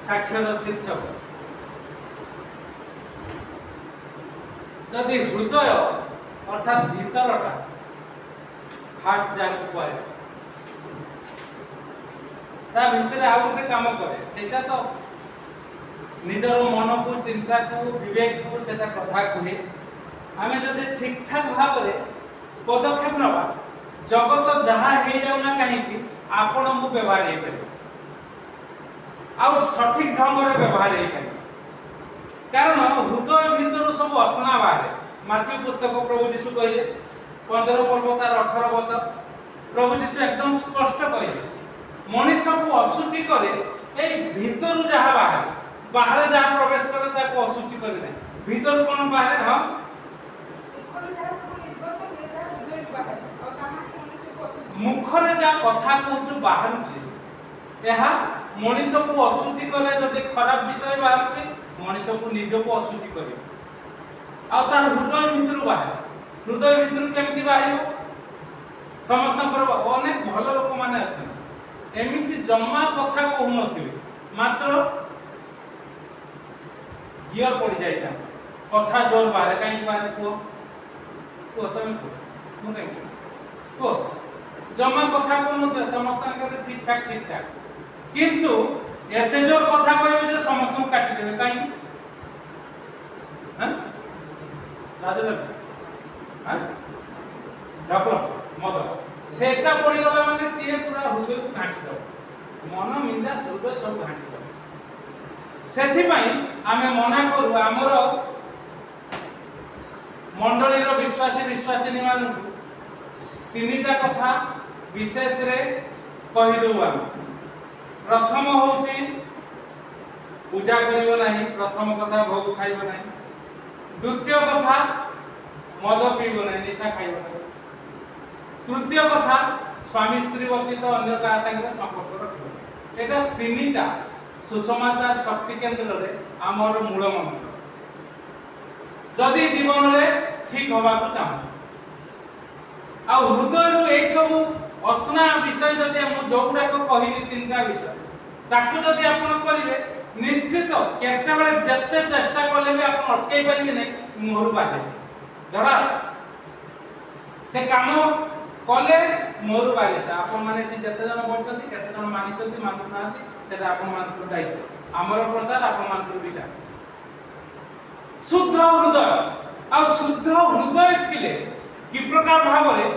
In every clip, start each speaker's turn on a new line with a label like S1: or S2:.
S1: साक्षर शीर्षक जदि हृदय अर्थात भीतरटा हार्ट जाके कहे ता भीतर आ गोटे काम करे सेटा तो निजर मन को चिंता को विवेक को सेटा कथा कहे आमे जदि ठीक ठाक भाव में पदक्षेप नवा जगत जहाँ हो जाऊ ना कहीं आपण को व्यवहार हो पारे आउ सठिक ढंग से व्यवहार हो पारे कारण हृदय भीतर सब असना बाहर माथ्यू पुस्तक प्रभु जीशु कहे 15 पर्व तार 18 पद प्रभु जीशु एकदम स्पष्ट कहे मनुष्य को असुचि करे ए भीतर जहाँ बाहर बाहर जहाँ प्रवेश करे ताको असुचि करे ना भीतर कौन बाहर हां मुखरे जा कथा कहू बाहर यह मनुष्य को असुचि करे जदि खराब विषय बाहर मनुष्य को निज को असुचि करे आ तार हृदय भीतर बाहर हृदय भीतर केमती बाहर समस्त अनेक भल लोक माने अच्छा एमती जमा कथा कहू नथिबे मात्र गियर पड़ जाइता कथा जोर बाहर कहीं बाहर को तुम को नहीं को जमा कथा कहू नथिबे समस्त ठीक ठाक किंतु एते जोर कथा कहबे जे समस्त काटी देबे काई हां लाज लगे हां रखो मत सेटा पड़ी गला माने सीए पूरा हृदय को घाटी दो मन मिंदा हृदय सब घाटी दो सेथि पई आमे मना करू हमर मंडली रो विश्वासी मान तीनटा कथा विशेष रे कहि दउ हम प्रथम होची पूजा करियो नाही प्रथम कथा भोग खाइबो नाही द्वितीय कथा मद पीबो नाही निशा खाइबो नाही तृतीय कथा स्वामी स्त्री व्यतीत अन्य का संगे संपर्क रखिबो एटा तीनटा सुसमाचार शक्ति केंद्र रे हमर मूल मंत्र जदि जीवन रे ठीक होबा को चाहू आ हृदय रो ए सब असना विषय जदि हम जोगुडा को कहिली तीनटा विषय ताकू जदि आपण करिवे निश्चित केते बेले जत्ते चेष्टा करले भी आपण अटकाई परिबे नै मुहरु बाजे धरास से काम कले मुहरु बाजे से आपण माने ती जत्ते जन बोलचंती केते जन मानिचंती मानु नांती तेटा आपण मान को दायित्व हमर प्रचार आपण मान को विचार शुद्ध हृदय आ शुद्ध हृदय थिले कि प्रकार भाव रे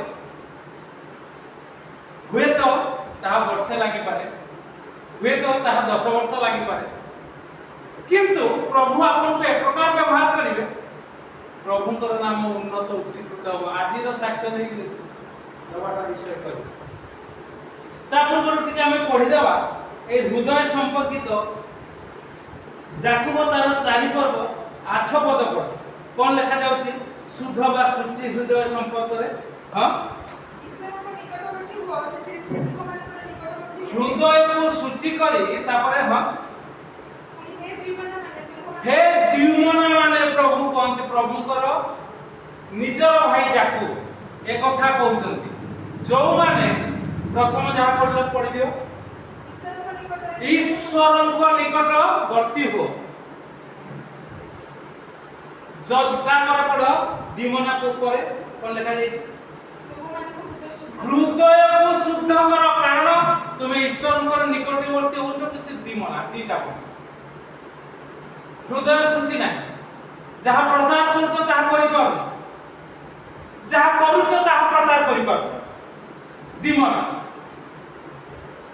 S1: हुए तो ताहा वर्षे लागि पारे हुए तो ताहा 10 वर्ष लागि पारे किंतु प्रभु आपन को एक प्रकार व्यवहार करिवे प्रभुଙ୍କର नाम उन्नत उच्चीकृत हो आदिर साक्ष्य नहीं दबाटा विषय कर ता पूर्व कि हमें पढ़ी देबा ए हृदय संपर्कित जाकुब तार 4 पर्व 8 पद पढ़ कोन लिखा जाउची शुद्ध बा शुचि हृदय संपर्क रे हां हृदय को शुचि करी तापरे हां हे द्युमना माने प्रभु कहते प्रभु करो निजर भाई जाकू ए कथा कहउचंती जो माने प्रथम जहा पढ़ल पढ़ी दियो ईश्वर को निकट वर्ती हो जब तापर पढ़ द्युमना को करे कोन लिखा जाई हृदय को शुद्ध कर कारण तुम ईश्वर को निकटवर्ती होचो कि द्युमना तीटा हृदय शुचि ना जहाँ प्रचार करूछ ताहा करि पार जहाँ करूछ ताहा प्रचार करि पार दिमन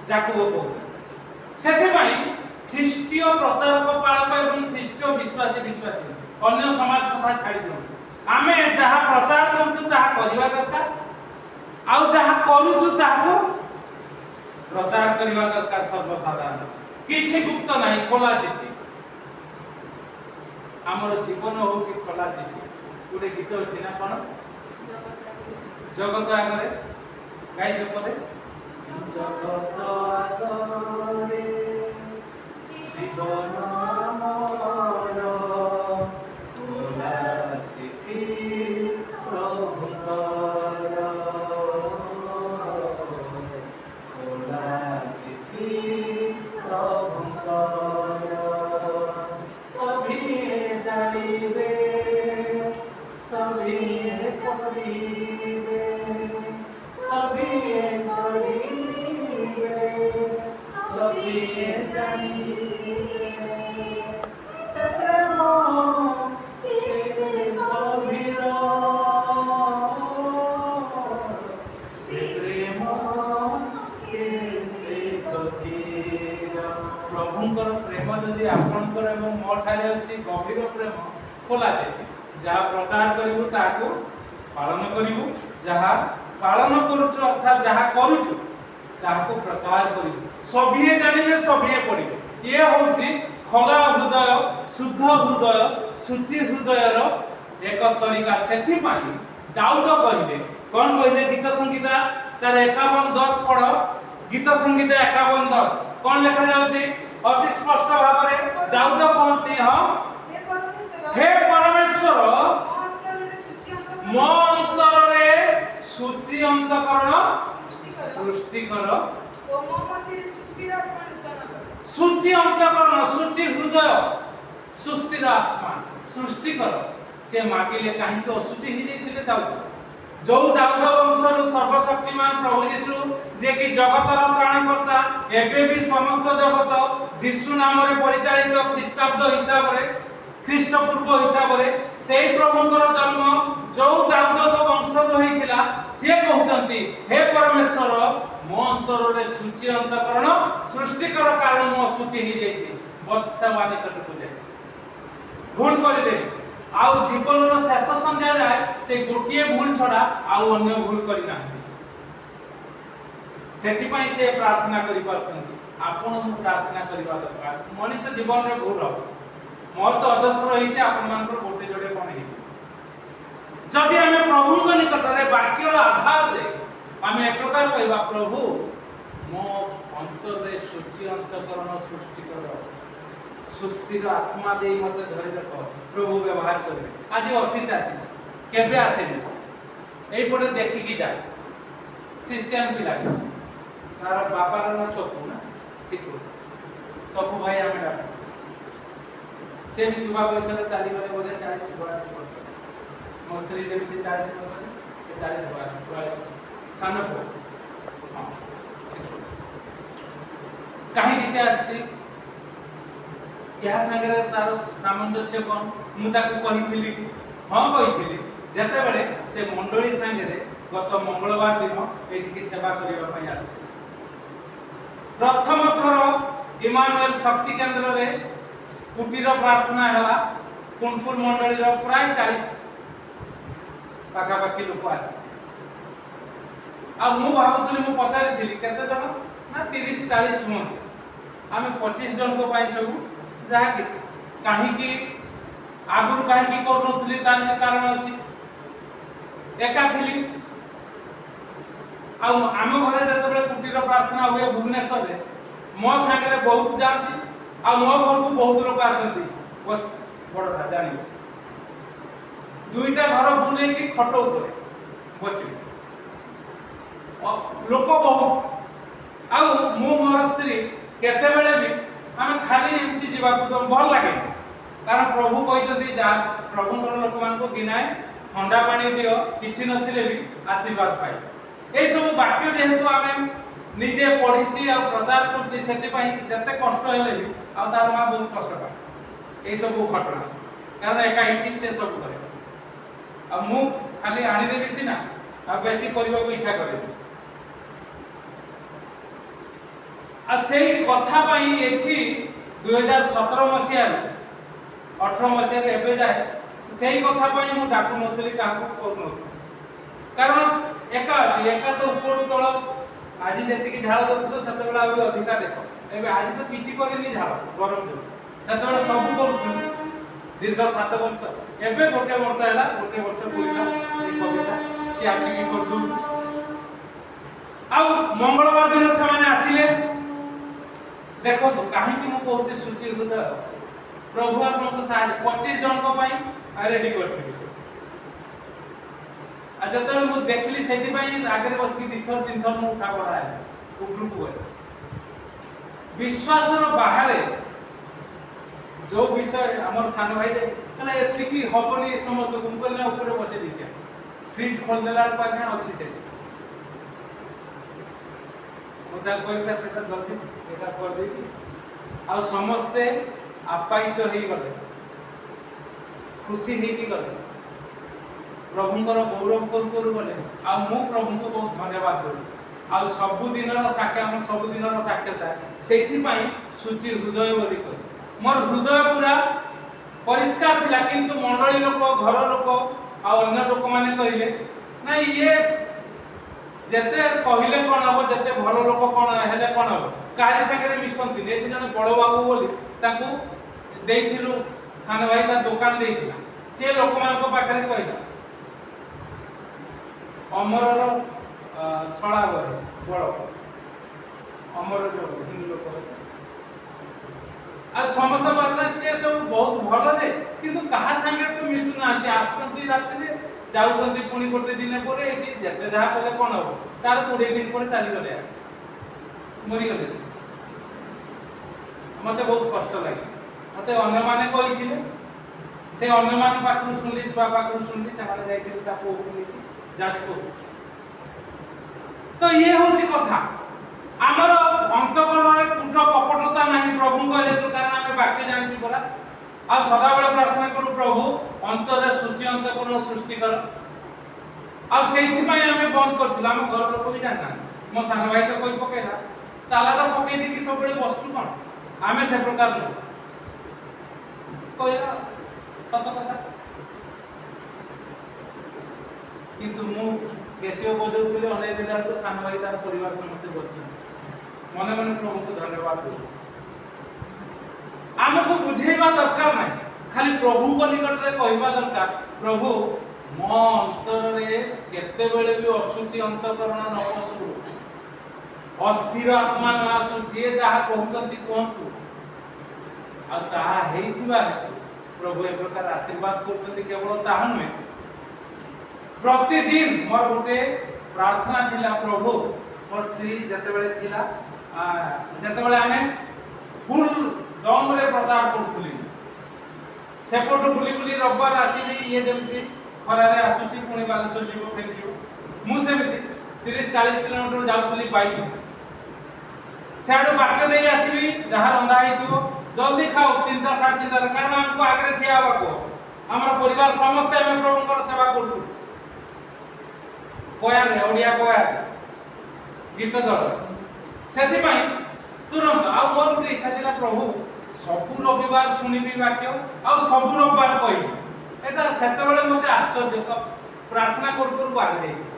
S1: जाको कहू सेथे पई ख्रीष्टीय प्रचारक पाळक एवं ख्रीष्टीय विश्वासी अन्य समाज कथा छाड़ी दो आमे जहाँ प्रचार करूछ ताहा करिवा दरकार आउ जहाँ करूछ ताहा प्रचार करिवा दरकार सर्वसाधारण किछि गुप्त नाही खोला चिठी हमर जीवन होची खोला चिठी गोटे गीत अछि ना कोन जगत आगरे गाई दे पदे जगत आगरे जीवन मोर खोला चिठी प्रभुकर खोला चिठी प्रभुकर प्रभुंकर प्रेम जदि आपणकर एवं मो ठारे अछि गभीर प्रेम खोला चिठी जहाँ प्रचार करिवु ताको पालन करिवु जहाँ पालन करूछु अर्थात जहाँ करूछु ताको प्रचार करिवु सभिए जानिबे सभिए पढ़िबे ये होछि खोला हृदय शुद्ध हृदय सुचि हृदयर एक तरीका सेथि पाई दाऊद कहले कौन कहले गीत संगीता तार 51:10 पढ़ गीत संगीता 51:10 कौन लिखा जाउछि अति स्पष्ट भाव में दाऊद कहते हां हे परमेश्वर मो अंतर रे सूची अंतकरण सृष्टि कर
S2: ओ मो मध्य सुस्थिर आत्मा नूतन कर
S1: सूची अंतकरण सूची हृदय सुस्थिर आत्मा सृष्टि कर से मागिले काहे तो अशुचि ही जेथिले दाऊद जो दाऊद वंशरु सर्वशक्तिमान प्रभु यीशु जे कि जगतर त्राणकर्ता एबे भी समस्त जगत यीशु नाम रे परिचालित ख्रीष्टाब्द हिसाब रे ख्रीष्ट पूर्व हिसाब रे सेही प्रभुंकर जन्म जो दाऊद वंशर होइतिला से कहउचंती हे परमेश्वर मो अंतर रे सूची अंतकरण सृष्टि कर कारण मो सूची ही जेथि बत्सवा निकटକୁ जाय भूल कर दे आउ जीवन रो शेष संध्या रे से गोटिए भूल छडा आउ अन्य भूल करि ना सेति पई से प्रार्थना करि परतंती आपण मु प्रार्थना करिबा दरकार मनुष्य जीवन रे भूल हो मोर तो अजस्र रही छे आपण मान को गोटे जोडे कोन हे जदि हमें प्रभु को निकट रे वाक्य रो आधार रे हमें एक प्रकार कहबा प्रभु मो अंतर रे सूची अंतकरण सृष्टि कर सुस्थिर आत्मा दे मते धरि रख प्रभु व्यवहार करबे आज असित आसी केबे आसेनी एई पटे देखि की जा क्रिश्चियन पिला तार बाबा रो ना तपु ना ठीक हो तपु भाई हमें डाक से भी युवा बयस रे चाली गले बोधे 40 42 वर्ष मो स्त्री जे भी 40 वर्ष 40 42 सानो को हां काहे किसे आसी यह संगे तार सामंजस्य कोन मु ताको कहिथिली हां कहिथिली जते बेले से मंडली संगे गत मंगलवार दिन एठी की सेवा करिबा पई आस्ते प्रथम थर इमानुएल शक्ति केंद्र रे कुटीर प्रार्थना हला कुनपुर मंडली रो प्राय 40 पाका पाकी लोक आसी आ मु भाबुतली मु पतारे थिली केते जण ना 30 40 मु आमे 25 जन को पाई सब जहा किछि काहे कि आगुरु काहे कि करनथली तार कारण अछि एका थिली आ आम घरे जते बेले कुटीर प्रार्थना होय भुवनेश्वर रे मो संगे रे बहुत जानती आ मो घर को बहुत लोक आसंती बस बड़ जानि दुईटा घर बुले कि खट ऊपर बसी लोक बहुत आ मु मोर स्त्री केते बेले भी आमे खाली एमती जीवा को भल लागे कारण प्रभु कहते जा प्रभुंकर लोक मान को गिनाए ठंडा पानी दियो किछि नथिले भी आशीर्वाद पाए ए सब वाक्य जेहेतु आमे निजे पढिछि आ प्रचार करछि सेति पई जते कष्ट हेले भी आ तार मा बहुत कष्ट पाए ए सब घटना कारण एका इति से सब करे आ मु खाली आनी देबी सिना आ बेसी करबा को इच्छा करे आ सेही कथा पई एठी 2017 मसिया 18 मसिया रे एबे जाय सेही कथा पई मु डाकु नथली काको कोन नथली कारण एका अछि एका तो ऊपर तळ आज जेति की झाळ देखु सते बेला आबे अधिका देखो एबे आज तो किछि करेनी झाळ गरम दे सते बेला सब करू दीर्घ 7 वर्ष एबे गोटे वर्ष हैला गोटे वर्ष पुरिला ए कविता से आछि की कर दू आ मंगलवार दिन से माने आसीले देखो तो काहे कि मु कहूची सूची हृदय प्रभु आपनको साथ 25 जन को पई आ रेडी करथि आ जतले मु देखली सेति पई आगे बस की दिथर तीन थर मु उठा पड़ा है उपरू को विश्वास रो बाहरे जो विषय हमर सान भाई जे कला एति की हबनी समस्त गुम करले ऊपर बसे दिया फ्रिज खोल देला पर ना अछि से ओता कोई पेटा जल्दी एटा कर देकी आ समस्त आपायित हेई गले खुशी हेई गले प्रभुंकर गौरव करू गले आ मु प्रभु को बहुत धन्यवाद करू ଆଉ ସବୁଦିନର ସାକ୍ଷୀ ଆମ ସବୁଦିନର ସାକ୍ଷତା ସେଇଥିପାଇଁ ସୂଚି ହୃଦୟ ବୋଲି କହେ। ମୋର ହୃଦୟ ପୁରା ପରିଷ୍କାର ଥିଲା, କିନ୍ତୁ ମଣ୍ଡଳୀ ଲୋକ, ଘର ଲୋକ ଆଉ ଅନ୍ୟ ଲୋକମାନେ କହିଲେ ନା ଇଏ ଯେତେ କହିଲେ କ'ଣ ହବ, ଯେତେ ଭଲ ଲୋକ କ'ଣ ହେଲେ କ'ଣ ହବ, କାହାରି ସାଙ୍ଗରେ ମିଶନ୍ତିନି। ଏଠି ଜଣେ ବଡ଼ ବାବୁ ବୋଲି ତାଙ୍କୁ ଦେଇଥିଲୁ, ସାନ ଭାଇ ତା ଦୋକାନ ଦେଇଥିଲା, ସିଏ ଲୋକମାନଙ୍କ ପାଖରେ କହିଲା ଅମରର ଶଳା ବଳେ ବଳ ଅମର ଯୋଉ ହିନ୍ଦୁ ଲୋକ ଆଉ ସମସ୍ତ ବର୍ଣ୍ଣ ସିଏ ସବୁ ବହୁତ ଭଲ ଯେ, କିନ୍ତୁ କାହା ସାଙ୍ଗରେ ତ ମିଶୁନାହାନ୍ତି, ଆସୁଛନ୍ତି ରାତିରେ ଯାଉଛନ୍ତି, ପୁଣି ଗୋଟେ ଦିନ ପରେ ଏଠି ଯେତେ ଯାହା କଲେ କ'ଣ ହବ, ତାର 20 ଦିନ ପରେ ଚାଲିଗଲେ, ମରିଗଲେ। ସେ ମତେ ବହୁତ କଷ୍ଟ ଲାଗେ। ମତେ ଅନ୍ୟମାନେ କହିଥିଲେ, ସେ ଅନ୍ୟମାନଙ୍କ ପାଖରୁ ଶୁଣିଲି, ଛୁଆ ପାଖରୁ ଶୁଣିଲି, ସେମାନେ ଯାଇଥିଲେ ତା ପୁଅକୁ ନେଇକି ଯାଜପୁର। ତ ଇଏ ହଉଛି କଥା, ଆମର ଅନ୍ତଃକରଣରେ କୂଟ କପଟତା ନାହିଁ ପ୍ରଭୁଙ୍କ ହେତୁ, କାରଣ ଆମେ ବାକ୍ୟ ଜାଣିଛୁ ପରା। ଆଉ ସଦାବେଳେ ପ୍ରାର୍ଥନା କରୁ, ପ୍ରଭୁ ଅନ୍ତରରେ ସୂଚି ଅନ୍ତଃକରଣ ସୃଷ୍ଟି କର। ଆଉ ସେଇଥିପାଇଁ ଆମେ ବନ୍ଦ କରିଥିଲୁ, ଆମ ଘର ଲୋକ ବି ଜାଣିନାହାନ୍ତି। ମୋ ସାନ ଭାଇ ତ କହି ପକେଇଲା, ତାଲାଟା ପକେଇ ଦେଇକି ସବୁବେଳେ ବସୁଛୁ କ'ଣ, ଆମେ ସେ ପ୍ରକାର ନୁହଁ। କହିଲା ସତ କଥା। କିନ୍ତୁ ମୁଁ କେସିଓ ବଜାଉଥିଲି, ଅନେକ ଦିନ ବେଳକୁ ସାନ ଭାଇ ତାର ପରିବାର ସମସ୍ତେ ବସିଛନ୍ତି, ମନେ ମନେ ପ୍ରଭୁଙ୍କୁ ଧନ୍ୟବାଦ ଦେଉଛି। ଆମକୁ ବୁଝେଇବା ଦରକାର ନାହିଁ, ଖାଲି ପ୍ରଭୁଙ୍କ ନିକଟରେ କହିବା ଦରକାର, ପ୍ରଭୁ ମୋ ଅନ୍ତରରେ କେତେବେଳେ ବି ଅଶୁଚି ଅନ୍ତଃକରଣ ନ ପଶୁ, ଅସ୍ଥିର ଆତ୍ମା ନ ଆସୁ, ଯିଏ ଯାହା କହୁଛନ୍ତି କୁହନ୍ତୁ। ଆଉ ତାହା ହେଇଥିବା ହେତୁ ପ୍ରଭୁ ଏ ପ୍ରକାର ଆଶୀର୍ବାଦ କରୁଛନ୍ତି। କେବଳ ତାହା ନୁହେଁ, ପ୍ରତିଦିନ ମୋର ଗୋଟେ ପ୍ରାର୍ଥନା ଥିଲା, ପ୍ରଭୁ ମୋ ସ୍ତ୍ରୀ ଯେତେବେଳେ ଥିଲା, ଯେତେବେଳେ ଆମେ ଫୁଲ ଦମରେ ପ୍ରଚାର କରୁଥିଲି, ସେପଟୁ ବୁଲି ବୁଲି ରବିବାର ଆସିବି, ଇଏ ଯେମିତି ଖରାରେ ଆସୁଛି, ପୁଣି ବାଲେଶ୍ୱର ଯିବ, ଫେରିଯିବ, ମୁଁ ସେମିତି 30-40 କିଲୋମିଟର ଯାଉଥିଲି ବାଇକ୍। ସେଆଡୁ ବାକ୍ୟ ଦେଇ ଆସିବି, ଯାହା ରନ୍ଧା ହେଇଥିବ ଜଲ୍ଦି ଖାଅ, 3ଟା-3:30, କାରଣ ଆମକୁ ଆଗରେ ଠିଆ ହେବାକୁ, ଆମର ପରିବାର ସମସ୍ତେ ଆମେ ପ୍ରଭୁଙ୍କର ସେବା କରୁଛୁ। କୋୟାରେ, ଓଡ଼ିଆ କୋୟାର ଗୀତ ଦଳ, ସେଥିପାଇଁ ତୁରନ୍ତ। ଆଉ ମୋର ଗୋଟେ ଇଚ୍ଛା ଥିଲା, ପ୍ରଭୁ ସବୁ ରବିବାର ଶୁଣିବି ବାକ୍ୟ, ଆଉ ସବୁ ରବିବାର କହିବି। এটা ସେତେବେଳେ ମୋତେ ଆଶ୍ଚର୍ଯ୍ୟ, ପ୍ରାର୍ଥନା କରୁ କରୁ ବାହାରି ଯାଇଥିଲି।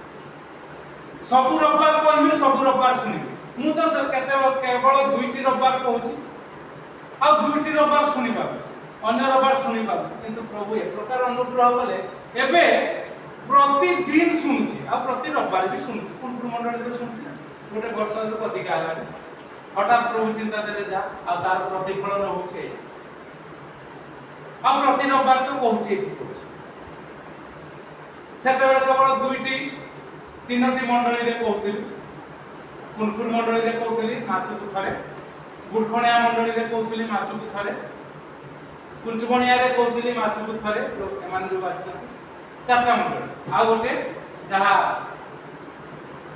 S1: ସବୁ ରବିବାର କହିବି, ସବୁ ରବିବାର ଶୁଣିବି। ମୁଁ ତ କେବଳ 2ଟି ରବିବାର କହୁଛି, ଆଉ 2ଟି ରବିବାର ଶୁଣିପାରୁଛି, ଅନ୍ୟ ରବିବାର ଶୁଣିପାରୁଛି। କିନ୍ତୁ ପ୍ରଭୁ ଏ ପ୍ରକାର ଅନୁଗ୍ରହ କଲେ, ଏବେ ପ୍ରତିଦିନ ଶୁଣୁଛି, ଆଉ ପ୍ରତି ରବିବାର ବି ଶୁଣୁଛି। କୁଣ୍ପୁର ମଣ୍ଡଳୀରେ ଶୁଣୁଛି, ଗୋଟେ ବର୍ଷରୁ ଅଧିକା ହେଲାଣି। ହଠାତ୍ ପ୍ରଭୁ ଚିନ୍ତା ଦେଲେ ଯା, ଆଉ ତାର ପ୍ରତିଫଳନ ହଉଛି। ଆଉ ପ୍ରତି ରବିବାର ତ କହୁଛି, ଏଠି କହୁଛି। ସେତେବେଳେ କେବଳ 2-3ଟି ମଣ୍ଡଳୀରେ କହୁଥିଲି। କୁଣ୍ପୁର ମଣ୍ଡଳୀରେ କହୁଥିଲି ମାସକୁ ଥରେ, ଗୁଡ଼ଖଣିଆ ମଣ୍ଡଳୀରେ କହୁଥିଲି ମାସକୁ ଥରେ, କୁଞ୍ଚବଣିଆରେ କହୁଥିଲି ମାସକୁ ଥରେ। ଏମାନେ ଯୋଉ ଆସିଛନ୍ତି 4ଟା ମଣ୍ଡଳୀ, ଆଉ ଗୋଟେ ଯାହା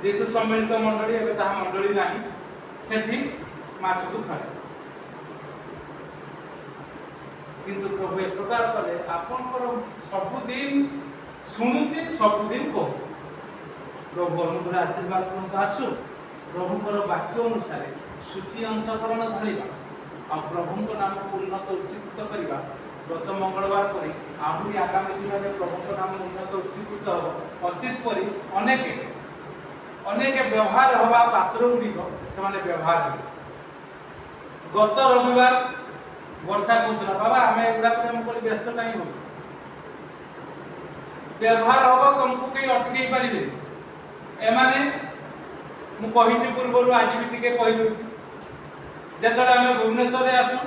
S1: ଯୀଶୁ ସମ୍ମିଳିତ ମଣ୍ଡଳୀ, ଏବେ ତାହା ମଣ୍ଡଳୀ ନାହିଁ, ସେଠି ମାସକୁ ଥରେ। କିନ୍ତୁ ପ୍ରଭୁ ଏ ପ୍ରକାର କଲେ, ଆପଣଙ୍କର ସବୁଦିନ ଶୁଣୁଛି, ସବୁଦିନ କହୁଛି। ପ୍ରଭୁ ଅନୁଗ୍ରହ ଆଶୀର୍ବାଦ କରନ୍ତୁ ଆସୁ। ପ୍ରଭୁଙ୍କର ବାକ୍ୟ ଅନୁସାରେ ସୂଚି ଅନ୍ତଃକରଣ ଧରିବା, ଆଉ ପ୍ରଭୁଙ୍କ ନାମକୁ ଉନ୍ନତ ଉଚ୍ଚୀକୃତ କରିବା। ଗତ ମଙ୍ଗଳବାର ପରି ଆହୁରି ଆଗାମୀ ଦିନରେ ପ୍ରଭୁଙ୍କ ନାମ ଉନ୍ନତ ଉଚ୍ଚୀକୃତ ହେବ। ଅସିତ ପରି ଅନେକ ବ୍ୟବହାର ହେବା ପାତ୍ର ଗୁଡ଼ିକ ସେମାନେ ବ୍ୟବହାର ହେବେ। ଗତ ରବିବାର ବର୍ଷା କହୁଥିଲା, ବାବା ଆମେ ଏଗୁଡ଼ାକରେ ମୁଁ କହିଲି ବ୍ୟସ୍ତ କାହିଁ ହଉଛି, ବ୍ୟବହାର ହବ, ତମକୁ କେହି ଅଟକେଇ ପାରିବେ। ଏମାନେ ମୁଁ କହିଛି ପୂର୍ବରୁ, ଆଜି ବି ଟିକେ କହିଦେଉଛି, ଯେତେବେଳେ ଆମେ ଭୁବନେଶ୍ୱରରେ ଆସୁ,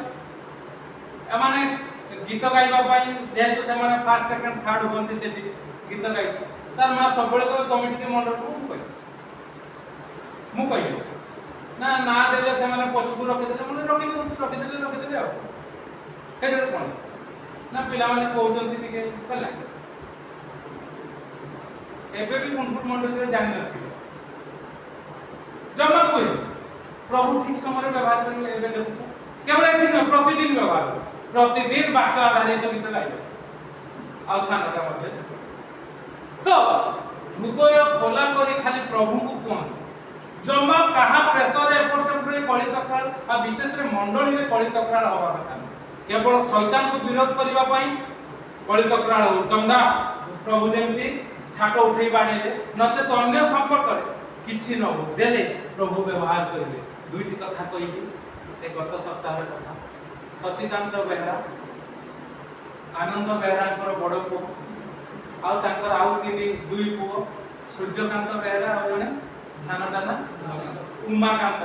S1: ଏମାନେ ଗୀତ ଗାଇବା ପାଇଁ, ଯେହେତୁ ସେମାନେ 1st, 2nd, 3rd ହୁଅନ୍ତି ସେଠି ଗୀତ ଗାଇ, ତାର ମା ସବୁବେଳେ କହିବ ତମେ ଟିକେ ମଣ୍ଡଳକୁ। ମୁଁ କହିଲି ନା ନାଁ ଦେଲେ ସେମାନେ ପଛକୁ ରଖିଦେଲେ, ମାନେ ରଖିଦେଲେ ଆଉ ସେଇଟା କ'ଣ ନା ପିଲାମାନେ କହୁଛନ୍ତି ଟିକେ ହେଲା। ଏବେ ବି କୁଣ୍ପୁର ମଣ୍ଡଳୀରେ ଜାଣିନଥିବ, ଜମା କୁହେ ପ୍ରଭୁ ଠିକ ସମୟରେ ବ୍ୟବହାର କରିଲେ। ଏବେ ଦେଖୁଛ, କେବଳ ଏଠି ନୁହେଁ, ପ୍ରତିଦିନ ବ୍ୟବହାର, ପ୍ରତିଦିନ ବାକ୍ୟ ଆଧାରିତ ଗୀତ ଗାଇବେ, ଆଉ ସାନଟା ମଧ୍ୟ। ତ ହୃଦୟ ଖୋଲା କରି ଖାଲି ପ୍ରଭୁଙ୍କୁ କୁହନ୍ତୁ, जमा कहा प्रेशर एपट सेपट कली तकरार आ विशेष रे मंडली रे कली तकरार होबा कथा केवल शैतान को विरोध करबा पई कली तकरार हो तंदा प्रभु जेमती छाट उठेई बाणीले नचे तो अन्य संपर्क रे किछि न हो देले प्रभु व्यवहार करिवे दुईटी कथा कहिबी ए गत सप्ताह कथा शशिकांत बेहरा आनंद बेहरा बड़ पुओ आउ तांकर आउ दुई पुओ सूर्यकांत बेहरा और जने सानटा ना उमाकांत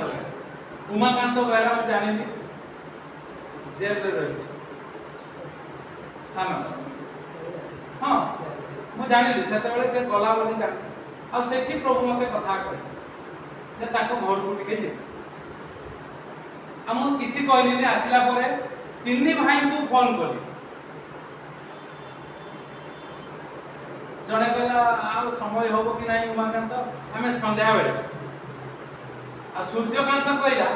S1: बेहरा मैं जानिबी जेल रे रही सान हाँ मैं जानिली सेतेबेले से गला बोली जानि आ सेठी प्रभु मते कथा कहे जे ताको घर को टिके जे हम किछि कहलिनी आसिला परे तिन्नी भाई को फोन करी जने कहला आ समय होबो कि नाही उमाकांत हमें संध्या बेले आ सूर्यकांत कहला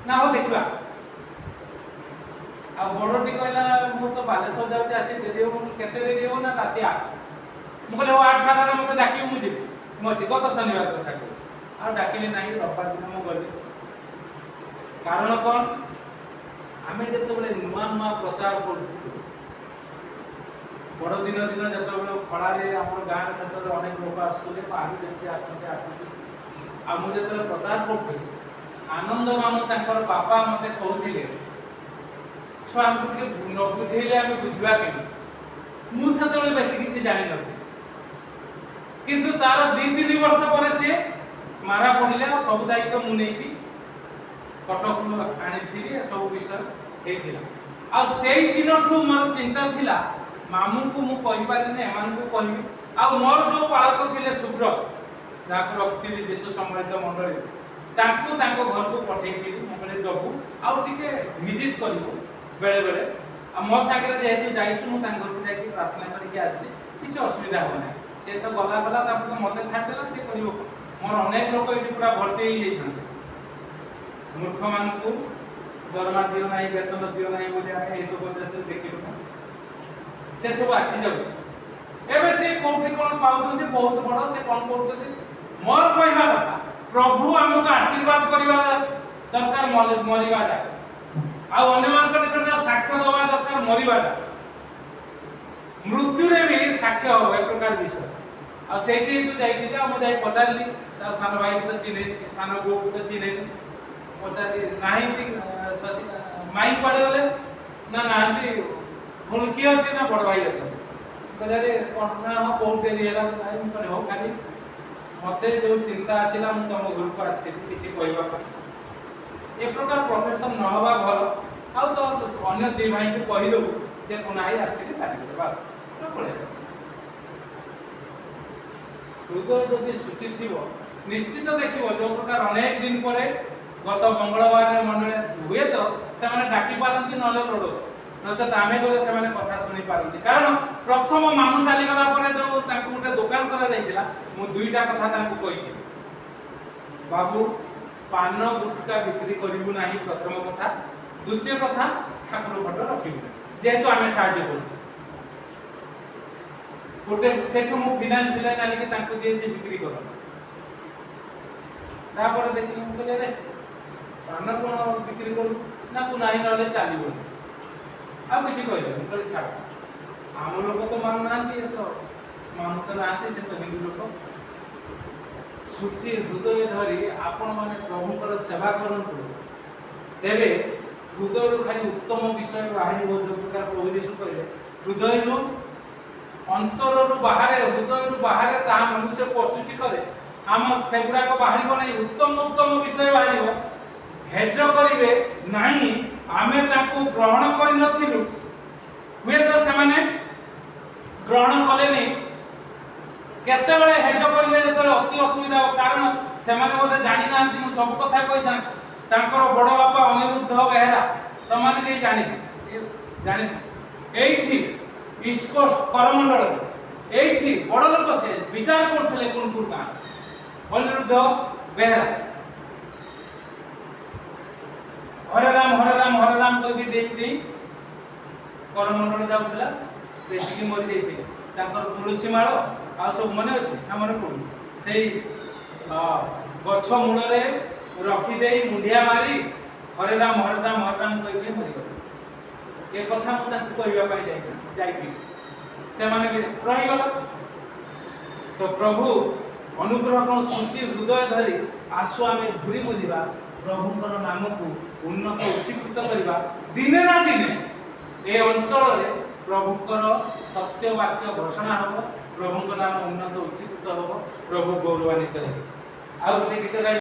S1: ना हो देखबा आ बड़ोटी कहला मु तो बालेश्वर जाउते आसी देरी हो केते देरी हो ना राती 8 मु कहले 8 सारा मते डाकियो मु जे मते गत शनिवार कथा को आ डाकिले नाही रविवार दिन मु गली कारण कोन आमे जते बेले नुआ प्रचार करछु बड़ दिन जते बेले खड़ा रे हमर गां रे सतरे अनेक लोक आसुले पाहु देखि आसुते आ मु जते प्रचार करछु आनंद मामू तांकर बापा मते कहउथिले छुआ हमको के न बुझेले हम बुझवा के मु सतरे बेसी किछि जानि न किंतु तार 2-3 वर्ष पर से मारा पड़िले और सब दायित्व मु नेकी कटक आनी थी सब विषय हेतिला आ सेई दिनठू मोर चिंता थिला मामू को मु कहि पारिने एमान को कहिबी आ मोर जो पालक थिले शुभ्र जाको रखथिली जेसु सम्मानित मंडली तांको तांको घर को पठेइथिली मु कहले दबु आ टिके विजिट करिवो बेले बेले आ मो सागरे जेहेतु जाइछु मु तांको घर को जाई प्रार्थना करि के आछि किछ असुविधा हो ना से तो गला गला ताको मते छाड़ देला से करिवो मोर अनेक लोक एठी पूरा भर्ती होई जाइछन मूर्ख मान को दरमा दियो नाही वेतन दियो नाही बोले आमे हेतु प्रदेश देखिलु से सब आसी जाउ एबे से कोठी कोन पाउथि बहुत बड़ से कोन करथि मोर कहबा कथा प्रभु हमको आशीर्वाद करिवा दरकार मरिवा जा आ अन्य मान को निकट साक्ष्य दवा दरकार मरिवा जा मृत्यु रे भी साक्ष्य हो ए प्रकार विषय आ सेति तू जाई आ मु जाई पचारली ता सान भाई तो चिने सान गो तो चिने पचारली नाही ती माई पड़े गले ना नांती फुल की अछि ना बड़ भाई अछि कहले ना हो बहुत देरी हैला नाही मु कहले हो खाली मते जो चिंता आसिला मु तम घर को आस्थिति किछि कहबा पर ए प्रकार प्रोफेशन न होबा भल आ तो अन्य दी भाई को कहि दो जे कोनाई आस्थिति चाली बस न पड़े हृदय यदि सूची थिबो निश्चित देखिबो जो प्रकार अनेक दिन परे गत मंगलवार मंडले हुए तो से माने डाकी पारंती नले लोडो नचेत आमे गले से माने कथा सुनी पारंती कारण प्रथम मामू चाली गला परे जो ताकू गोटे दुकान करा जाइतिला मु दुईटा कथा ताकू कहिथि बाबू पान गुटका बिक्री करिबु नाही प्रथम कथा द्वितीय कथा ठाकुर फोटो रखिबु जेहेतु आमे साहाय्य करू गोटे सेठु मु फाइनान्स आनी के ताकू दिए से बिक्री कर तापर देखि मु कहले रे पान कोन बिक्री करू ना को नाही नले चालिबो आ किछि कहले मु कहले छाड़ आम लोक तो मान नांती तो मान तो नांती से तो हिंदू लोक सूची हृदय धरी आपण माने प्रभुकर सेवा करंतु तेबे हृदय खाली उत्तम विषय बाहरी हो जो प्रकार प्रभु यीशु कहले हृदय रू अंतर रू बाहर ता मनुष्य पशुची करे हम सेगुडा को बाहरी को नहीं उत्तम विषय बाहरी हेज करिवे नाही आमे ताको ग्रहण करि नथिलु हुए तो से माने ग्रहण कलेनी केते बेले हेज करिवे जतले अति असुविधा कारण से माने बोले जानि नांती मु सब कथा कहि जान तांकर बड़ बापा अनिरुद्ध बेहरा तो माने के जानि एठी इसको करमंडल एठी बड़ लोक से विचार करथले कोनपुर का अनिरुद्ध बेहरा हरे राम कहि देई करमंडल जाउतला बेसिकी मरि देइथिले तांकर तुलसी माळ आ सब मने अछि हमर को सेई ଗଛ ମୂଳରେ ରଖିଦେଇ ମୁଣ୍ଡିଆ ମାରି ହରେ ରାମ କହିକି ମରିଗଲେ। ଏ କଥା ମୁଁ ତାଙ୍କୁ କହିବା ପାଇଁ ଯାଇଥିଲି, ସେମାନେ ବି ରହିଗଲା। ତ ପ୍ରଭୁ ଅନୁଗ୍ରହ କଣ ସୃଷ୍ଟି ହୃଦୟ ଧରି ଆସୁ ଆମେ ଘୁରି ବୁଲିବା, ପ୍ରଭୁଙ୍କର ନାମକୁ ଉନ୍ନତ ଉଚ୍ଚୀକୃତ କରିବା। ଦିନେ ନା ଦିନେ ଏ ଅଞ୍ଚଳରେ ପ୍ରଭୁଙ୍କର ସତ୍ୟ ବାକ୍ୟ ଘୋଷଣା ହେବ, ପ୍ରଭୁଙ୍କ ନାମ ଉନ୍ନତ ଉଚ୍ଚୀକୃତ ହେବ, ପ୍ରଭୁ ଗୌରବାନ୍ୱିତ ହେବେ। ଆଉ ଗୋଟେ ଗୀତ ଗାଇ